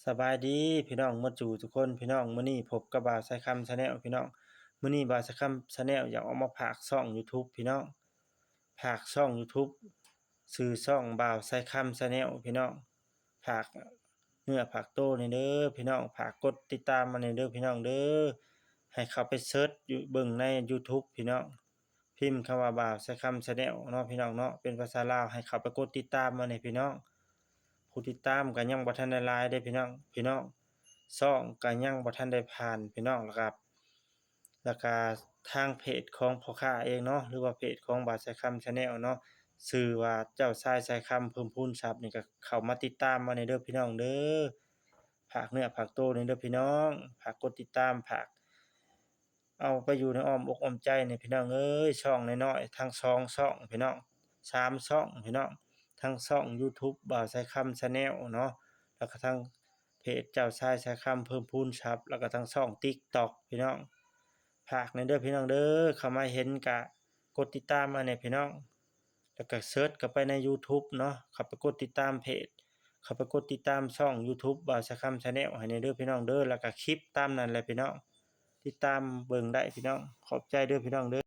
สบายดีพี่น้องหมดจูทุกคนพี่น้องมื้อนี้พบกับบ่าวไซคัม Channel พี่น้องมื้อนี้บ่าวไซคัม Channel อยากเอามาฝากช่องยูทูบพี่น้องฝากช่องยูทูบชื่อช่องบ่าวไซคัม Channel พี่น้องฝากเนื้อฝากตัวนี่เด้อพี่น้องฝากกดติดตามมานี่เด้อพี่น้องเด้อให้เข้าไปเซิร์ชอยู่เบิ่งในยูทูบพี่น้องพิมพ์คำว่าบ่าวไซคัม Channel เนาะพี่น้องเนาะเป็นภาษาลาวให้เข้าไปกดติดตามมานี่พี่น้อง ผู้ติดตามก็ยังบ่ทันได้หลายเด้พี่น้องช่องก็ยังบ่ทันได้ผ่านพี่น้องแล้วก็ทางเพจของพ่อค้าเองเนาะหรือว่าเพจของบ่าวสายคำ Channel เนาะชื่อว่าเจ้าชายสายคำเพิ่มพูนทรัพย์นี่ก็เข้ามาติดตามมานี่เด้อพี่น้องเด้อฝากเนื้อฝากตัวนี่เด้อพี่น้องฝากกดติดตามฝากเอาไปอยู่ในอ้อมอกอ้อมใจนี่พี่น้องเอ้ยช่องน้อยๆทั้ง2ช่องพี่น้อง3ช่องพี่น้อง ทั้งช่องยูทูบบ่าวสายคำ Channel เนาะแล้วก็ทั้งเพจเจ้าชายสายคำเพิ่มพูนทรัพย์แล้วก็ทั้งช่อง TikTok พี่น้องฝากในเด้อพี่น้องเด้อเข้ามาเห็นก็กดติดตามมาแหน่พี่น้องแล้วก็เซิร์ชเข้าไปในยูทูบเนาะเข้าไปกดติดตามเพจเข้าไปกดติดตามช่องยูทูบบ่าวสายคำ Channel ให้ในเด้อพี่น้องเด้อแล้วก็คลิปตามนั้นแหละพี่น้องติดตามเบิ่งได้พี่น้องขอบใจเด้อพี่น้องเด้อ